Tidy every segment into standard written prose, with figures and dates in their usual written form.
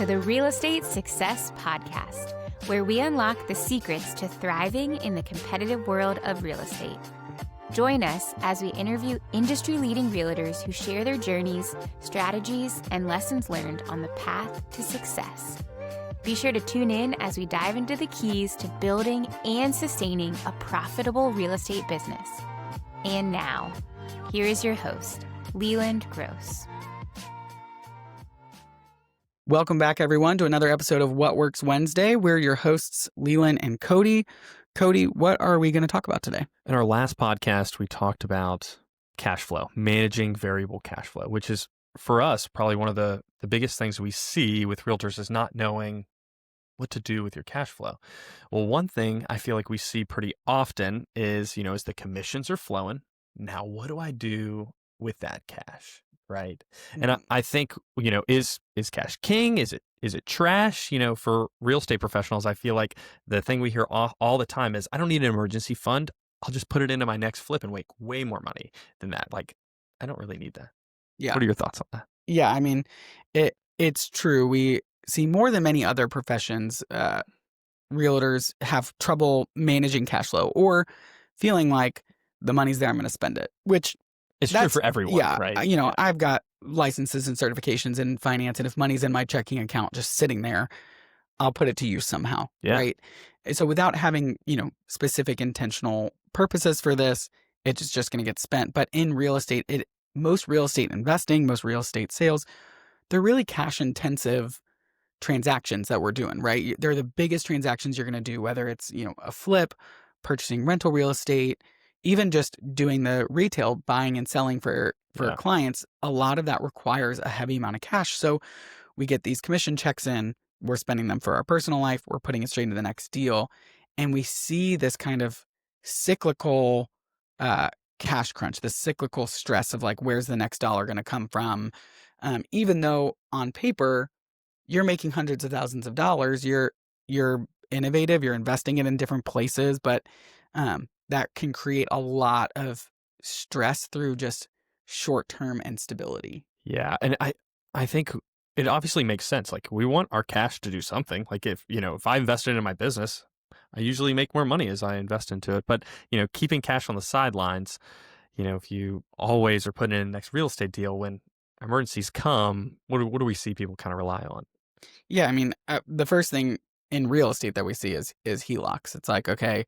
to the Real Estate Success Podcast, where we unlock the secrets to thriving in the competitive world of real estate. Join us as we interview industry-leading realtors who share their journeys, strategies, and lessons learned on the path to success. Be sure to tune in as we dive into the keys to building and sustaining a profitable real estate business. And now, here is your host, Leland Gross. Welcome back, everyone, to another episode of What Works Wednesday. We're your hosts, Leland and Cody. Cody, what are we going to talk about today? In our last podcast, we talked about cash flow, managing variable cash flow, which is, for us, probably one of the biggest things we see with realtors is not knowing what to do with your cash flow. Well, one thing I feel like we see pretty often is, as the commissions are flowing, now what do I do with that cash? Right. And I think, is cash king? Is it trash? For real estate professionals, I feel like the thing we hear all the time is, I don't need an emergency fund. I'll just put it into my next flip and make way more money than that. Like, I don't really need that. Yeah. What are your thoughts on that? Yeah, I mean, it's true. We see more than many other professions, realtors have trouble managing cash flow or feeling like the money's there, I'm going to spend it, which it's true for everyone, yeah, right? I've got licenses and certifications in finance, and if money's in my checking account just sitting there, I'll put it to use somehow, right? So without having, specific intentional purposes for this, it's just going to get spent. But in real estate, most real estate investing, most real estate sales, they're really cash intensive transactions that we're doing, right? They're the biggest transactions you're going to do, whether it's, a flip, purchasing rental real estate, even just doing the retail buying and selling for clients. A lot of that requires a heavy amount of cash. So we get these commission checks in, we're spending them for our personal life, we're putting it straight into the next deal. And we see this kind of cyclical cash crunch, this cyclical stress of like, where's the next dollar going to come from? Even though on paper, you're making hundreds of thousands of dollars, you're innovative, you're investing it in different places, but that can create a lot of stress through just short-term instability. Yeah. And I think it obviously makes sense. Like, we want our cash to do something. Like, if I invest it in my business, I usually make more money as I invest into it. But, keeping cash on the sidelines, if you always are putting in the next real estate deal, when emergencies come, what do we see people kind of rely on? Yeah. I mean, the first thing in real estate that we see is HELOCs. It's like, okay,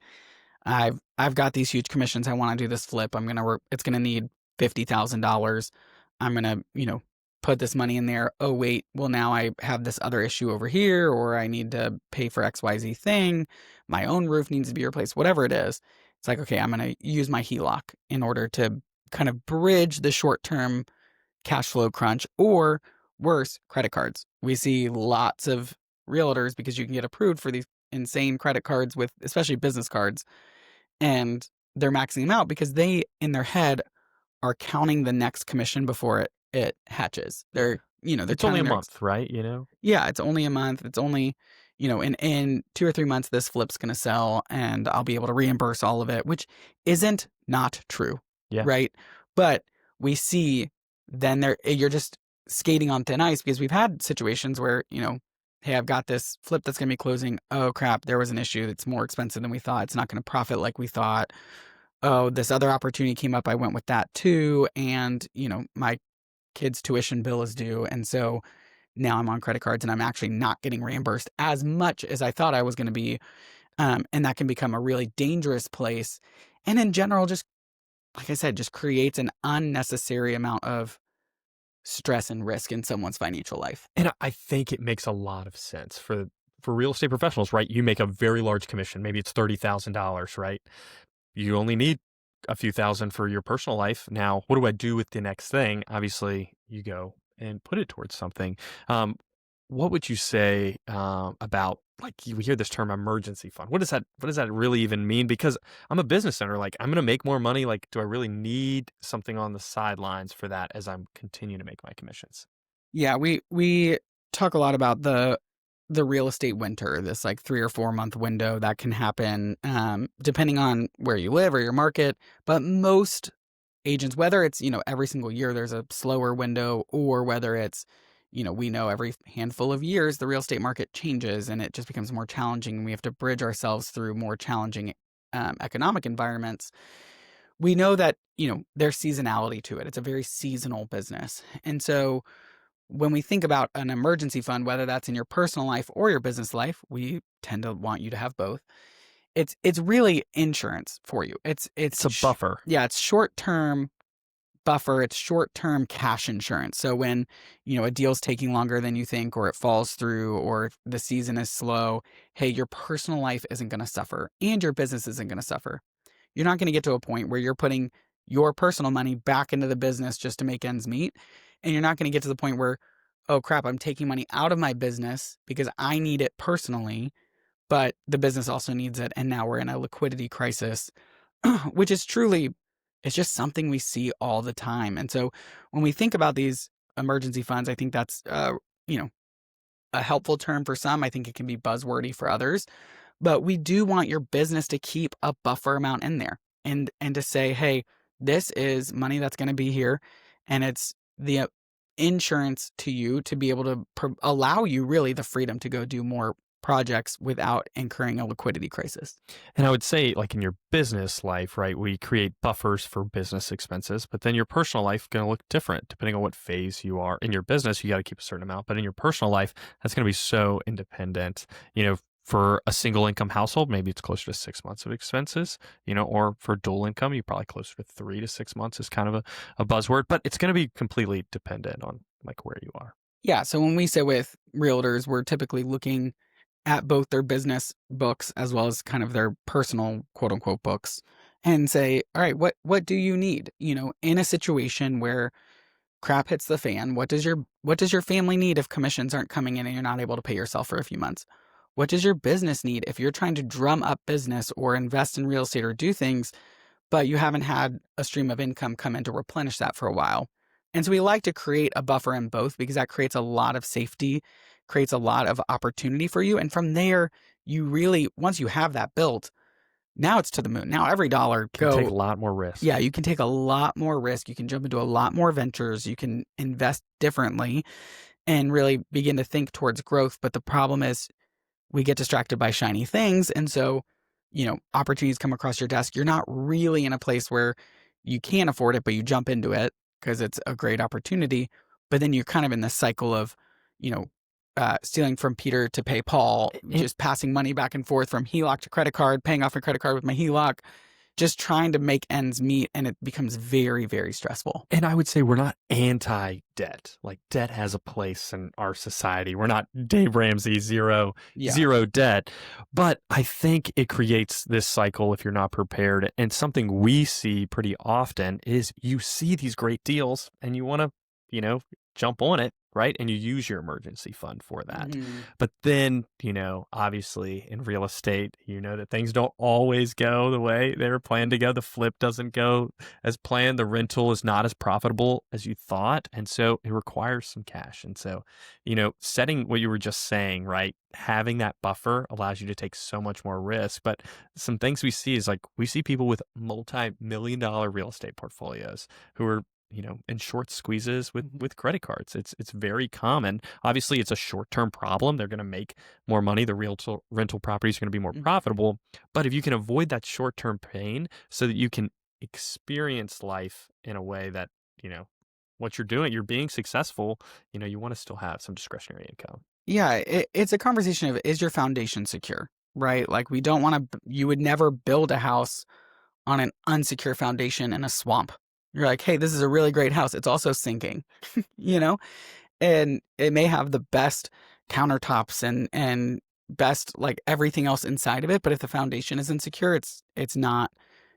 I've got these huge commissions. I want to do this flip. It's going to need $50,000. I'm going to, put this money in there. Oh, wait, well, now I have this other issue over here, or I need to pay for XYZ thing. My own roof needs to be replaced, whatever it is. It's like, okay, I'm going to use my HELOC in order to kind of bridge the short-term cash flow crunch, or worse, credit cards. We see lots of realtors, because you can get approved for these insane credit cards with especially business cards, and they're maxing them out because they, in their head, are counting the next commission before it hatches. They're it's only a month, right? Yeah, it's only a month. It's only, in 2 or 3 months, this flip's going to sell and I'll be able to reimburse all of it, which isn't not true. Yeah. Right. But we see then you're just skating on thin ice, because we've had situations where, hey, I've got this flip that's going to be closing. Oh, crap, there was an issue that's more expensive than we thought. It's not going to profit like we thought. Oh, this other opportunity came up. I went with that too. And, my kid's tuition bill is due. And so now I'm on credit cards and I'm actually not getting reimbursed as much as I thought I was going to be. And that can become a really dangerous place. And in general, just like I said, just creates an unnecessary amount of stress and risk in someone's financial life. And I think it makes a lot of sense for real estate professionals, right? You make a very large commission. Maybe it's $30,000, right? You only need a few thousand for your personal life. Now, what do I do with the next thing? Obviously, you go and put it towards something. What would you say about, like, we hear this term emergency fund? What does that really even mean? Because I'm a business owner, like, I'm going to make more money. Like, do I really need something on the sidelines for that as I'm continuing to make my commissions? Yeah, we talk a lot about the real estate winter, this like 3 or 4 month window that can happen depending on where you live or your market. But most agents, whether it's, every single year there's a slower window, or whether it's, we know every handful of years the real estate market changes and it just becomes more challenging. And we have to bridge ourselves through more challenging economic environments. We know that, there's seasonality to it. It's a very seasonal business. And so when we think about an emergency fund, whether that's in your personal life or your business life, we tend to want you to have both. It's really insurance for you. It's a buffer. It's short-term buffer. It's short-term cash insurance. So when, a deal's taking longer than you think, or it falls through, or the season is slow, hey, your personal life isn't going to suffer and your business isn't going to suffer. You're not going to get to a point where you're putting your personal money back into the business just to make ends meet. And you're not going to get to the point where, oh crap, I'm taking money out of my business because I need it personally, but the business also needs it. And now we're in a liquidity crisis, which is truly, it's just something we see all the time. And so when we think about these emergency funds, I think that's, a helpful term for some. I think it can be buzzwordy for others, but we do want your business to keep a buffer amount in there and to say, hey, this is money that's going to be here. And it's the insurance to you to be able to allow you really the freedom to go do more projects without incurring a liquidity crisis. And I would say, like in your business life, right, we create buffers for business expenses, but then your personal life is going to look different depending on what phase you are. In your business, you got to keep a certain amount, but in your personal life, that's going to be so independent. For a single income household, maybe it's closer to 6 months of expenses, or for dual income, you're probably closer to 3 to 6 months is kind of a buzzword, but it's going to be completely dependent on like where you are. Yeah. So when we say with realtors, we're typically looking at both their business books as well as kind of their personal quote unquote books and say, all right, what do you need? In a situation where crap hits the fan, what does your family need if commissions aren't coming in and you're not able to pay yourself for a few months? What does your business need if you're trying to drum up business or invest in real estate or do things, but you haven't had a stream of income come in to replenish that for a while? And so we like to create a buffer in both because that creates a lot of safety, creates a lot of opportunity for you. And from there, you really, once you have that built, now it's to the moon. Now every dollar You can take a lot more risk. Yeah, you can take a lot more risk. You can jump into a lot more ventures. You can invest differently and really begin to think towards growth. But the problem is we get distracted by shiny things. And so, opportunities come across your desk. You're not really in a place where you can't afford it, but you jump into it because it's a great opportunity. But then you're kind of in this cycle of, stealing from Peter to pay Paul, just passing money back and forth from HELOC to credit card, paying off your credit card with my HELOC, just trying to make ends meet. And it becomes very, very stressful. And I would say we're not anti-debt. Like debt has a place in our society. We're not Dave Ramsey, zero debt. But I think it creates this cycle if you're not prepared. And something we see pretty often is you see these great deals and you want to, jump on it, right? And you use your emergency fund for that. Mm-hmm. But then, obviously in real estate, that things don't always go the way they were planned to go. The flip doesn't go as planned. The rental is not as profitable as you thought. And so it requires some cash. And so, setting what you were just saying, right? Having that buffer allows you to take so much more risk. But some things we see is like, we see people with multi-million-dollar real estate portfolios who are in short squeezes with credit cards. It's very common. Obviously, it's a short-term problem. They're going to make more money. The rental properties are going to be more profitable. But if you can avoid that short-term pain so that you can experience life in a way that, what you're doing, you're being successful, you want to still have some discretionary income. Yeah, it's a conversation of, is your foundation secure, right? Like you would never build a house on an unsecure foundation in a swamp. You're like, hey, this is a really great house. It's also sinking, and it may have the best countertops and best like everything else inside of it. But if the foundation is insecure, it's not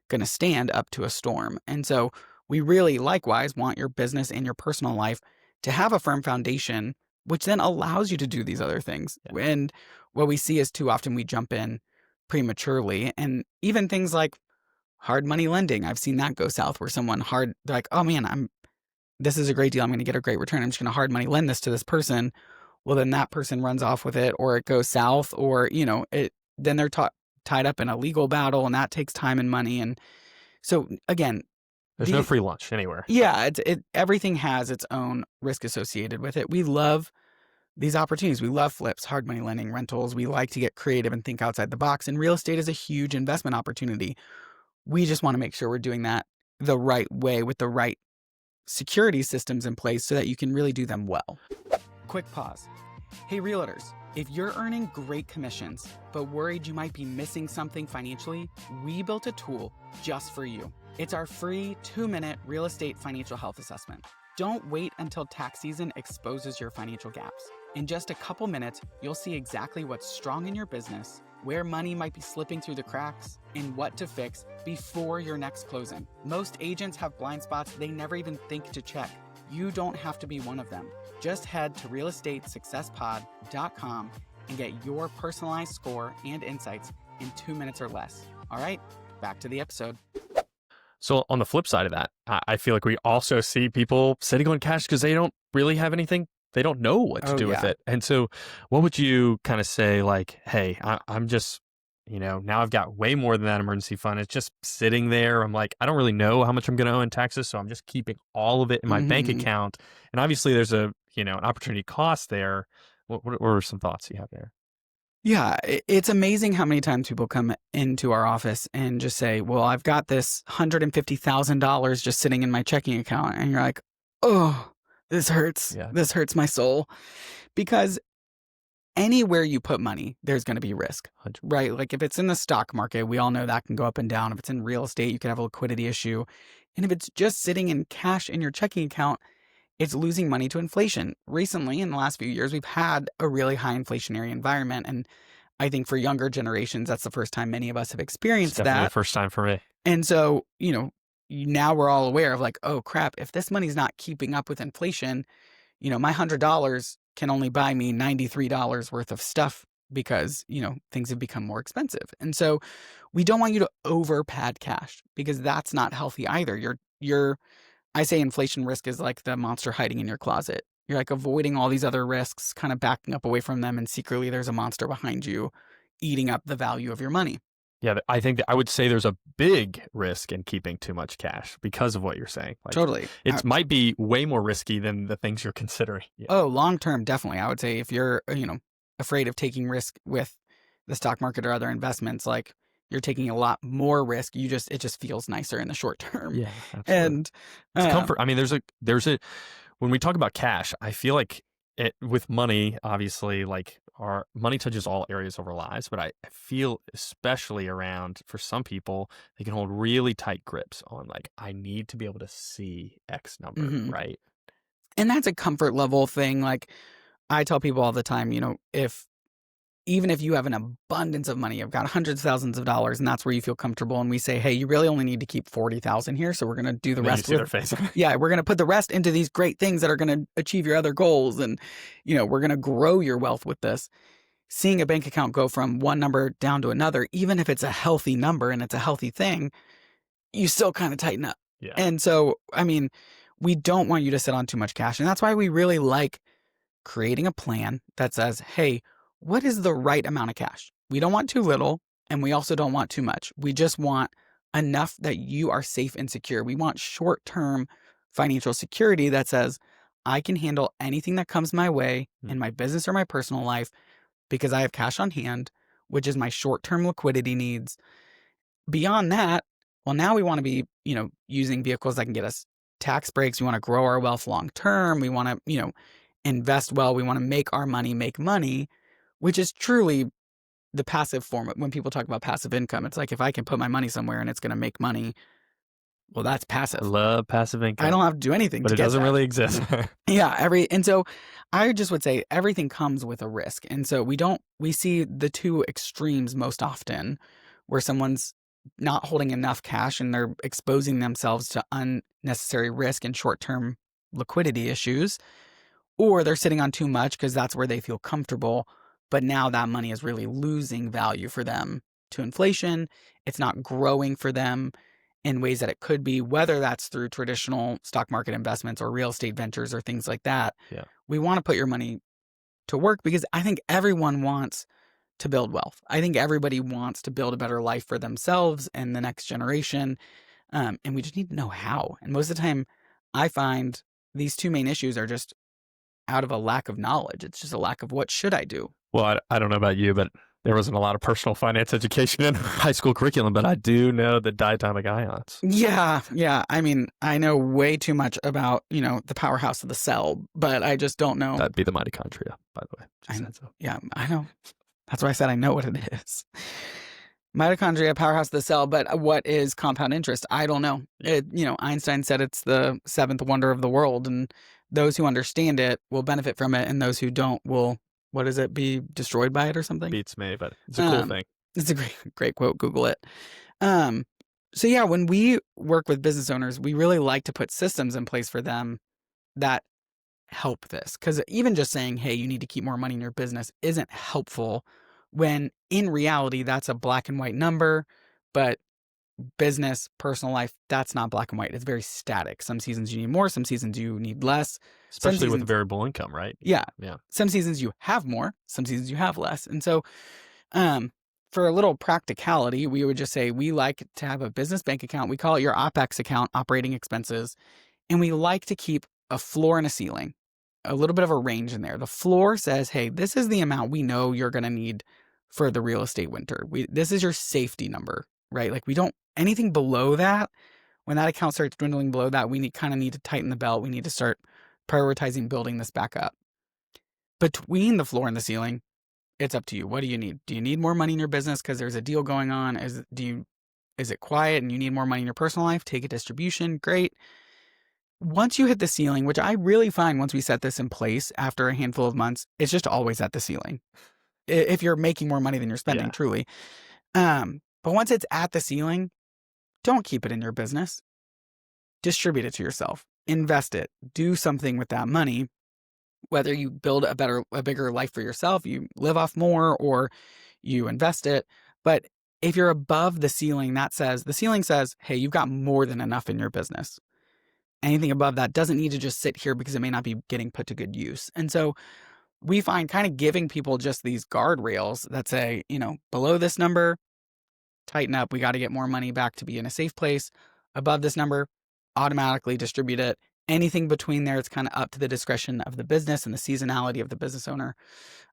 going to stand up to a storm. And so we really likewise want your business and your personal life to have a firm foundation, which then allows you to do these other things. Yeah. And what we see is too often we jump in prematurely, and even things like hard money lending. I've seen that go south where they're like, oh man, this is a great deal. I'm going to get a great return. I'm just going to hard money lend this to this person. Well, then that person runs off with it, or it goes south, or, then they're tied up in a legal battle, and that takes time and money. And so again, There's no free lunch anywhere. Yeah, everything has its own risk associated with it. We love these opportunities. We love flips, hard money lending, rentals. We like to get creative and think outside the box. And real estate is a huge investment opportunity. We just want to make sure we're doing that the right way with the right security systems in place so that you can really do them well. Quick pause. Hey, realtors, if you're earning great commissions, but worried you might be missing something financially, we built a tool just for you. It's our free 2-minute real estate financial health assessment. Don't wait until tax season exposes your financial gaps. In just a couple minutes, you'll see exactly what's strong in your business, where money might be slipping through the cracks, and what to fix before your next closing. Most agents have blind spots they never even think to check. You don't have to be one of them. Just head to realestatesuccesspod.com and get your personalized score and insights in 2 minutes or less. All right, back to the episode. So on the flip side of that, I feel like we also see people sitting on cash because they don't really have anything. They don't know what to do with it. And so what would you kind of say, like, hey, I'm just, now I've got way more than that emergency fund. It's just sitting there. I'm like, I don't really know how much I'm going to owe in taxes. So I'm just keeping all of it in my bank account. And obviously there's an opportunity cost there. What are some thoughts you have there? Yeah, it's amazing how many times people come into our office and just say, well, I've got this $150,000 just sitting in my checking account. And you're like, oh, this hurts. Yeah. This hurts my soul. Because anywhere you put money, there's going to be risk, right? Like if it's in the stock market, we all know that can go up and down. If it's in real estate, you could have a liquidity issue. And if it's just sitting in cash in your checking account, it's losing money to inflation. Recently, in the last few years, we've had a really high inflationary environment. And I think for younger generations, that's the first time many of us have experienced that. Definitely the first time for me. And so, now we're all aware of like, oh crap, if this money's not keeping up with inflation, my $100 can only buy me $93 worth of stuff because, things have become more expensive. And so we don't want you to over pad cash because that's not healthy either. I say inflation risk is like the monster hiding in your closet. You're like avoiding all these other risks, kind of backing up away from them. And secretly there's a monster behind you eating up the value of your money. Yeah, I think that I would say there's a big risk in keeping too much cash because of what you're saying. Like, totally. It might be way more risky than the things you're considering. Yeah. Oh, long term, definitely. I would say if you're, afraid of taking risk with the stock market or other investments, like you're taking a lot more risk. It just feels nicer in the short term. Yeah, absolutely. And it's comfort. I mean, when we talk about cash, I feel like with money, obviously, like our money touches all areas of our lives, but I feel especially around, for some people, they can hold really tight grips on like, I need to be able to see X number, right? And that's a comfort level thing. Like I tell people all the time, even if you have an abundance of money, you've got hundreds of thousands of dollars, and that's where you feel comfortable. And we say, hey, you really only need to keep 40,000 here. So we're going to do the rest. Their face. Yeah, we're going to put the rest into these great things that are going to achieve your other goals. And, we're going to grow your wealth with this. Seeing a bank account go from one number down to another, even if it's a healthy number and it's a healthy thing, you still kind of tighten up. Yeah. And so, we don't want you to sit on too much cash. And that's why we really like creating a plan that says, hey, what is the right amount of cash? We don't want too little, and we also don't want too much. We just want enough that you are safe and secure. We want short-term financial security that says, I can handle anything that comes my way in my business or my personal life because I have cash on hand, which is my short-term liquidity needs. Beyond that, well, now we want to be, using vehicles that can get us tax breaks. We want to grow our wealth long-term. We want to, invest well. We want to make our money make money, which is truly the passive form. When people talk about passive income, it's like if I can put my money somewhere and it's going to make money, well, that's passive. I love passive income. I don't have to do anything but to it get doesn't that. really exist. Yeah, and so I just would say everything comes with a risk. And so we see the two extremes most often where someone's not holding enough cash and they're exposing themselves to unnecessary risk and short-term liquidity issues, or they're sitting on too much because that's where they feel comfortable. But now that money is really losing value for them to inflation. It's not growing for them in ways that it could be, whether that's through traditional stock market investments or real estate ventures or things like that. Yeah. We want to put your money to work because I think everyone wants to build wealth. I think everybody wants to build a better life for themselves and the next generation. And we just need to know how. And most of the time, I find these two main issues are just out of a lack of knowledge. It's just a lack of what should I do? Well, I don't know about you, but there wasn't a lot of personal finance education in high school curriculum, but I do know the diatomic ions. Yeah. I mean, I know way too much about, the powerhouse of the cell, but I just don't know. That'd be the mitochondria, by the way. Yeah, I know. That's why I said I know what it is. Mitochondria, powerhouse of the cell, but what is compound interest? I don't know. Einstein said it's the seventh wonder of the world, and those who understand it will benefit from it, and those who don't will, be destroyed by it or something? Beats me, but it's a cool thing. It's a great quote. Google it. So yeah, when we work with business owners, we really like to put systems in place for them that help this. Because even just saying, hey, you need to keep more money in your business isn't helpful when in reality, that's a black and white number. But business, personal life, that's not black and white. It's very static. Some seasons you need more, some seasons you need less. Especially with variable income, right? Yeah. Some seasons you have more, some seasons you have less. And so for a little practicality, we would just say we like to have a business bank account. We call it your OPEX account, operating expenses. And we like to keep a floor and a ceiling, a little bit of a range in there. The floor says, hey, this is the amount we know you're going to need for the real estate winter. This is your safety number, right? Like we don't, anything below that, when that account starts dwindling below that, we kind of need to tighten the belt. We need to start prioritizing building this back up. Between the floor and the ceiling, it's up to you. What do you need? Do you need more money in your business because there's a deal going on? Is it quiet and you need more money in your personal life? Take a distribution. Great. Once you hit the ceiling, which I really find once we set this in place after a handful of months, it's just always at the ceiling. If you're making more money than you're spending, truly. But once it's at the ceiling, don't keep it in your business. Distribute it to yourself. Invest it. Do something with that money. Whether you build a bigger life for yourself, you live off more, or you invest it. But if you're above the ceiling, the ceiling says, hey, you've got more than enough in your business. Anything above that doesn't need to just sit here because it may not be getting put to good use. And so we find kind of giving people just these guardrails that say, below this number, tighten up. We got to get more money back to be in a safe place. Above this number, automatically distribute it. Anything between there, it's kind of up to the discretion of the business and the seasonality of the business owner.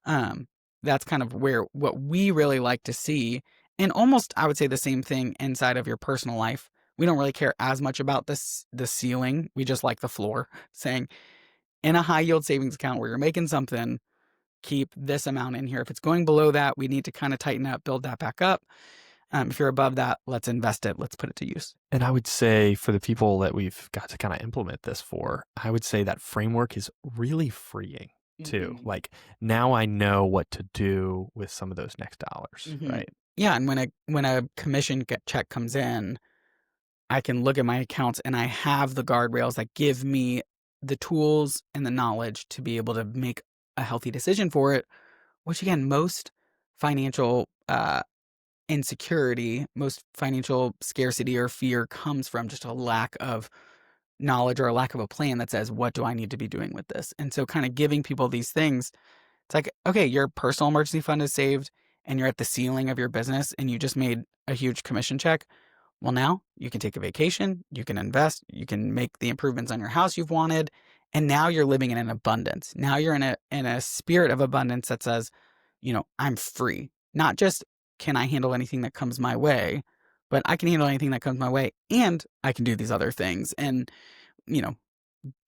That's kind of what we really like to see. And almost, I would say the same thing inside of your personal life. We don't really care as much about the ceiling. We just like the floor, saying in a high yield savings account where you're making something, keep this amount in here. If it's going below that, we need to kind of tighten up, build that back up. If you're above that, let's invest it. Let's put it to use. And I would say for the people that we've got to kind of implement this for, I would say that framework is really freeing too. Mm-hmm. Like now I know what to do with some of those next dollars, right? Yeah. And when a commission check comes in, I can look at my accounts and I have the guardrails that give me the tools and the knowledge to be able to make a healthy decision for it, which again, most financial insecurity, most financial scarcity or fear comes from just a lack of knowledge or a lack of a plan that says, what do I need to be doing with this? And so kind of giving people these things, it's like, okay, your personal emergency fund is saved and you're at the ceiling of your business and you just made a huge commission check. Well, now you can take a vacation, you can invest, you can make the improvements on your house you've wanted, and now you're living in an abundance. Now you're in a spirit of abundance that says, I'm free. Not just can I handle anything that comes my way, but I can handle anything that comes my way, and I can do these other things and,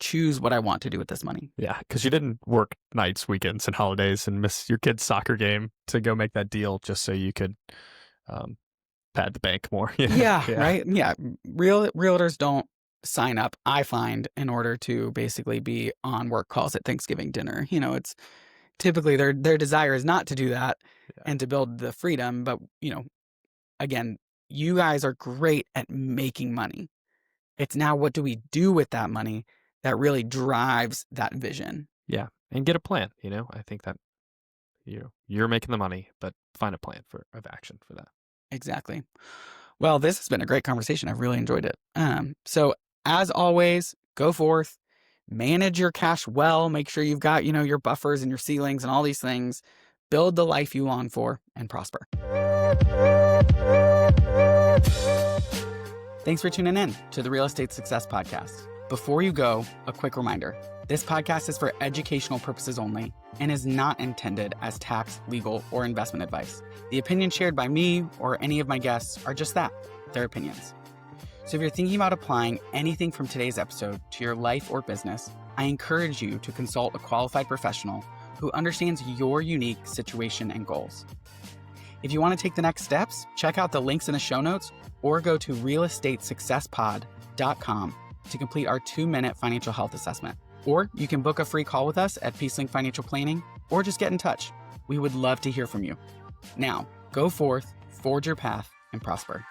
choose what I want to do with this money. Yeah, because you didn't work nights, weekends, and holidays and miss your kid's soccer game to go make that deal just so you could pad the bank more. Yeah, right? Yeah. Realtors don't sign up, I find, in order to basically be on work calls at Thanksgiving dinner. It's typically their desire is not to do that and to build the freedom. But, again, you guys are great at making money. It's now what do we do with that money that really drives that vision. Yeah. And get a plan. I think that you're making the money, but find a plan of action for that. Exactly. Well, this has been a great conversation. I've really enjoyed it. So as always, go forth, manage your cash well, make sure you've got, your buffers and your ceilings and all these things. Build the life you long for and prosper. Thanks for tuning in to the Real Estate Success Podcast. Before you go, a quick reminder. This podcast is for educational purposes only and is not intended as tax, legal, or investment advice. The opinions shared by me or any of my guests are just that, their opinions. So if you're thinking about applying anything from today's episode to your life or business, I encourage you to consult a qualified professional who understands your unique situation and goals. If you want to take the next steps, check out the links in the show notes or go to realestatesuccesspod.com to complete our 2-minute financial health assessment. Or you can book a free call with us at PeaceLink Financial Planning, or just get in touch. We would love to hear from you. Now, go forth, forge your path, and prosper.